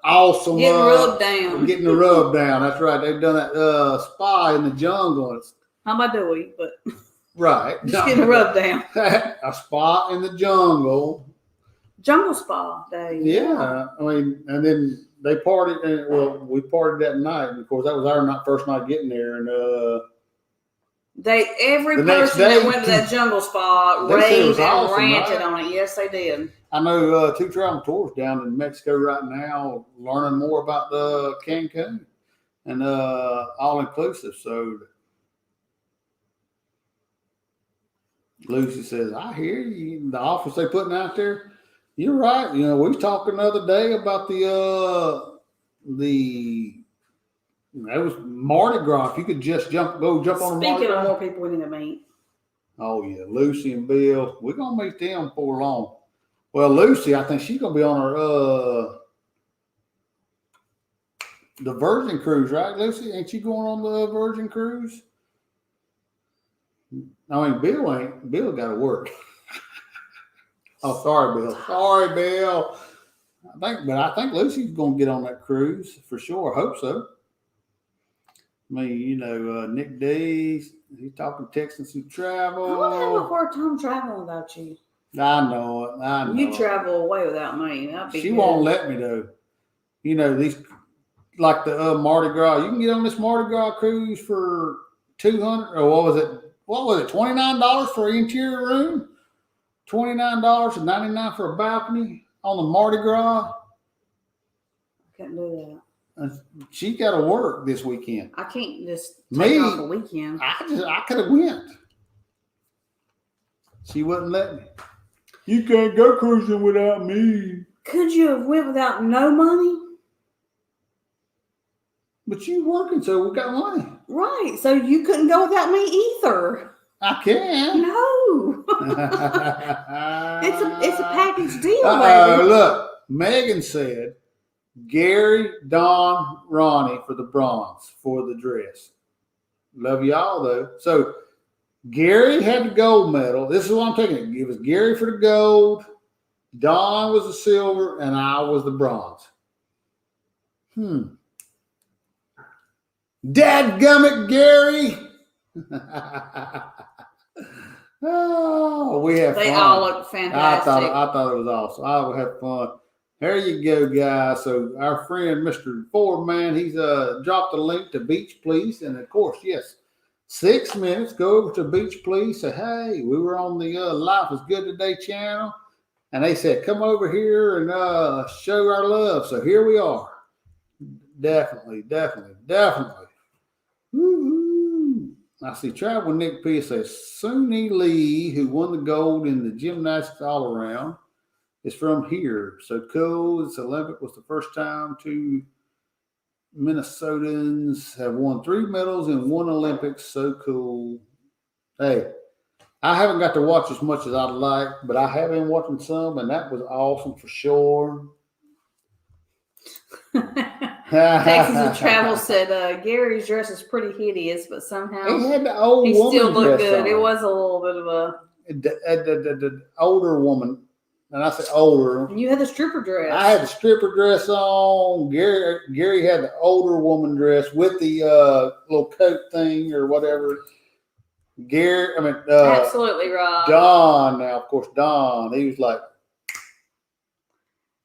awesome getting rubbed down. Getting the rub down. That's right. They've done that spa in the jungle. How am I doing? But right. Just getting rubbed down. A spa in the jungle. Jungle spa day. Yeah. I mean, and then they partied, and we partied that night. And of course, that was our first night getting there. And every person that went to that jungle spa raved and ranted on it. Yes, they did. I know 2 Travel Tours down in Mexico right now, learning more about the Cancun and all inclusive. So Lucy says, "I hear you. The offers they putting out there. You're right. We was talking the other day about it was Mardi Gras. If you could just jump on Mardi Gras. Speaking of more people we need to meet. Oh yeah, Lucy and Bill. We're gonna meet them before long. Well, Lucy, I think she's gonna be on her the Virgin cruise, right, Lucy? Ain't you going on the Virgin cruise? I mean, Bill ain't. Bill got to work. Oh, sorry, Bill. Sorry, Bill. I think Lucy's gonna get on that cruise for sure. I hope so. I mean, Nick D, he's talking Texans who travel. I would have a hard time traveling without you. I know it. You travel away without me. She won't let me though. These like the Mardi Gras. You can get on this Mardi Gras cruise for $200 or what was it? What was it? $29 for an interior room. $29.99 for a balcony on the Mardi Gras. Can't do that. She got to work this weekend. I can't just take off a weekend. I could have went. She wouldn't let me. You can't go cruising without me. Could you have went without no money? But you working, so we got money. Right. So you couldn't go without me either. I can. No. it's a package deal, baby. Look, Megan said, Gary, Don, Ronnie for the bronze for the dress. Love y'all though. So Gary had the gold medal. This is what I'm taking. It was Gary for the gold, Don was the silver, and I was the bronze. Dadgummit, Gary. Oh, we have fun. They all look fantastic. I thought it was awesome. I would have fun. There you go, guys. So our friend, Mr. Foreman, he's dropped a link to Beach Please. And, of course, yes, 6 minutes. Go over to Beach Please. Say, hey, we were on the Life is Good Today channel. And they said, come over here and show our love. So here we are. Definitely. Woo-hoo. I see Travel Nick P says, Suni Lee, who won the gold in the gymnastics all around. is from here. So cool. This Olympic was the first time two Minnesotans have won 3 medals in one Olympics. So cool. Hey, I haven't got to watch as much as I'd like, but I have been watching some, and that was awesome for sure. Texas and Travel said Gary's dress is pretty hideous, but somehow he had the old he woman still looked dress good. on. It was a little bit of a the older woman, and I say older. You had the stripper dress. I had the stripper dress on. Gary had the older woman dress with the little coat thing or whatever. Absolutely right. Don, now of course Don, he was like,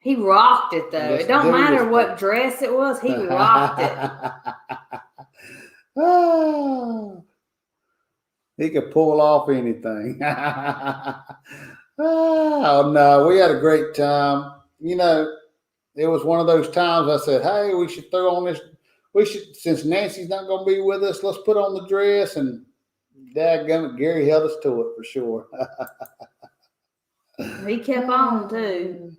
he rocked it though. It don't matter what dress it was, he rocked it. He could pull off anything. Oh no, we had a great time. You know, it was one of those times I said, hey, we should throw on this. Since Nancy's not going to be with us, let's put on the dress. And dadgummit, Gary held us to it for sure. He kept on too.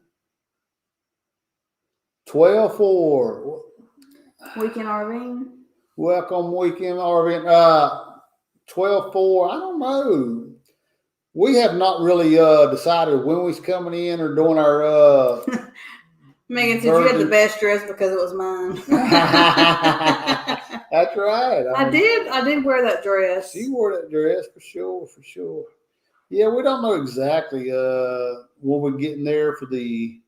12-4. Weekend RV. Welcome, Weekend RV. 12-4. I don't know. We have not really decided when we's coming in or doing our. Megan said you had the best dress because it was mine. That's right. I did wear that dress. She wore that dress for sure. Yeah, we don't know exactly when we're getting there for the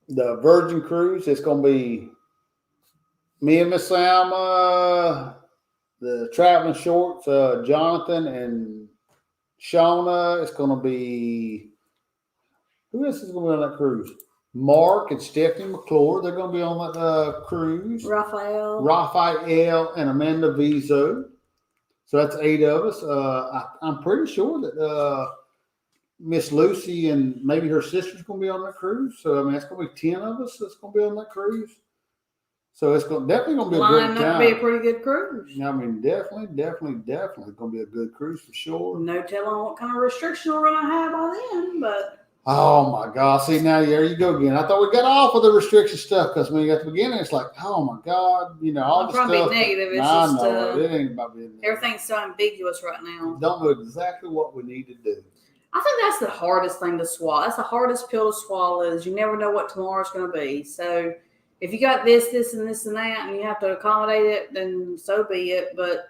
Virgin Cruise. It's going to be me and Miss Alma, the Traveling Shorts, Jonathan and Shauna. It's going to be, who else is going to be on that cruise? Mark and Stephanie McClure. They're going to be on that cruise. Raphael and Amanda Vizo. So that's 8 of us. I'm pretty sure that Miss Lucy and maybe her sister's going to be on that cruise. So, I mean, it's going to be 10 of us that's going to be on that cruise. So it's definitely going to be a great time. Line up to be a pretty good cruise. I mean, definitely going to be a good cruise for sure. No telling what kind of restriction we're going to have by then, but. Oh my God! See, now there you go again. I thought we got off of the restriction stuff because when you got to the beginning, it's like, oh my God, you know, all the stuff. Be negative. It's just it ain't about being negative. Everything's so ambiguous right now. Don't know exactly what we need to do. I think that's the hardest thing to swallow. That's the hardest pill to swallow is you never know what tomorrow's going to be. So if you got this, and this, and that, and you have to accommodate it, then so be it. But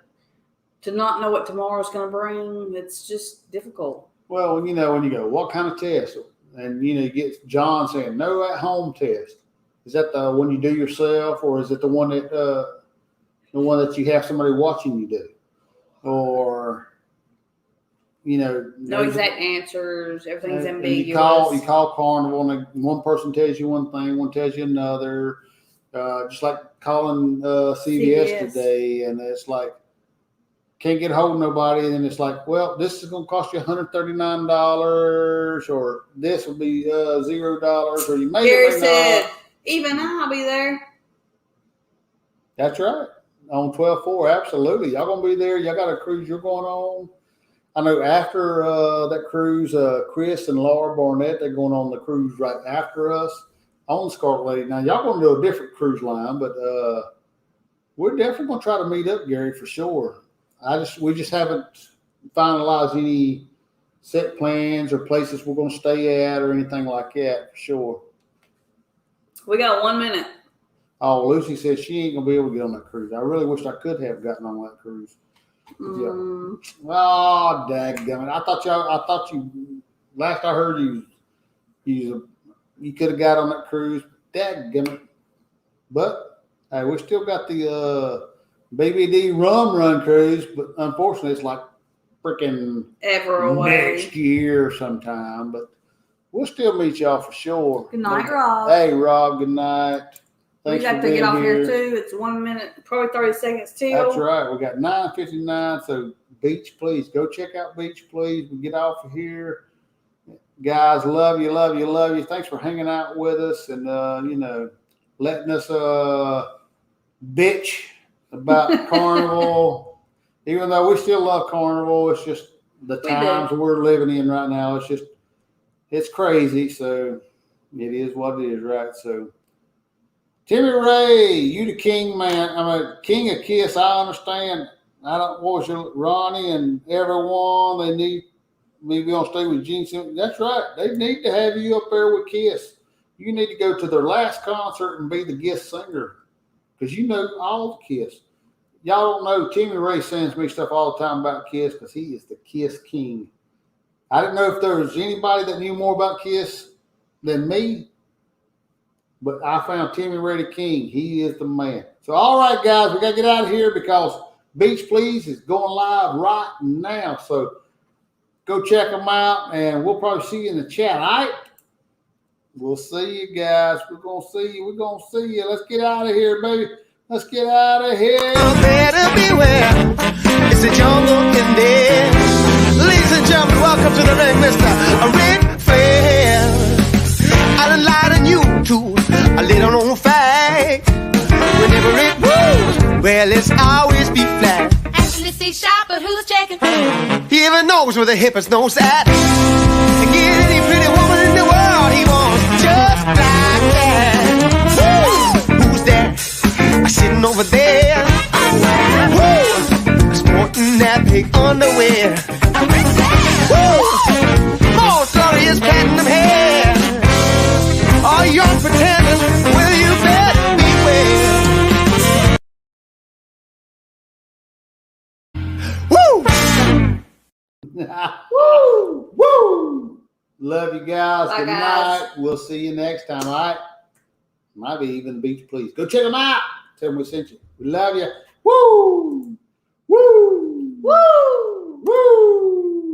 to not know what tomorrow's going to bring, it's just difficult. Well, you know, when you go, what kind of test? And, you know, you get John saying, no at-home test. Is that the one you do yourself, or is it the one that you have somebody watching you do? Or, you know. No exact answers. Everything's ambiguous. You call Carnival, and one person tells you one thing, one tells you another. Just like calling CVS today, and it's like, can't get a hold of nobody, and then it's like, well, this is going to cost you $139, or this will be $0, or you may. Gary said, even I'll be there. That's right. On 12-4, absolutely. Y'all going to be there. Y'all got a cruise you're going on. I know after that cruise, Chris and Laura Barnett, they're going on the cruise right after us on Scarlet Lady. Now, y'all going to do a different cruise line, but we're definitely going to try to meet up, Gary, for sure. We just haven't finalized any set plans or places we're going to stay at or anything like that for sure. We got 1 minute. Oh, Lucy says she ain't going to be able to get on that cruise. I really wish I could have gotten on that cruise. Yeah. Oh, dadgummit. I thought you, last I heard you could have got on that cruise. Dadgummit. But, hey, we still got the, BBD Rum Run cruise, but unfortunately, it's like freaking next year sometime. But we'll still meet y'all for sure. Good night, Rob. Hey, Rob. Good night. Thanks we got to get off here too. It's 1 minute, probably 30 seconds till. That's right. We got 9:59. So Beach Please, go check out Beach Please. We get off of here, guys. Love you. Thanks for hanging out with us and letting us bitch about Carnival, even though we still love Carnival. It's just the times we're living in right now. It's just it's crazy. So it is what it is, right? So Timmy Ray, you the king, man. I'm a king of Kiss. I understand. I don't watch Ronnie and everyone. They need me to be on stage with Gene Simmons. That's right. They need to have you up there with Kiss. You need to go to their last concert and be the guest singer because you know all the Kiss. Y'all don't know, Timmy Ray sends me stuff all the time about Kiss because he is the Kiss king. I didn't know if there was anybody that knew more about Kiss than me, but I found Timmy Ray the king. He is the man. So, all right, guys, we got to get out of here because Beach Please is going live right now. So, go check them out, and we'll probably see you in the chat, all right? We'll see you guys. We're going to see you. We're going to see you. Let's get out of here, baby. Let's get out of here. Better beware. It's a jungle in there. Ladies and gentlemen, welcome to the ring, Mr. Ric Flair. I done lied on you too. I laid on fact. Whenever it moves, well, it's always be flat. Actually, see shop, but who's checking? He even knows where the hippest knows at. To get any pretty woman in the world, he wants just like that. Woo! Who's that? Sitting over there, woo, sporting that big underwear. Woo, most glorious platinum hair. All young pretenders, well, you better beware. Woo! Woo! Love you guys. Bye, Good guys. night. We'll see you next time, all right? Might be even Beach Please. Go check them out. Tell them we sent you. We love you. Woo!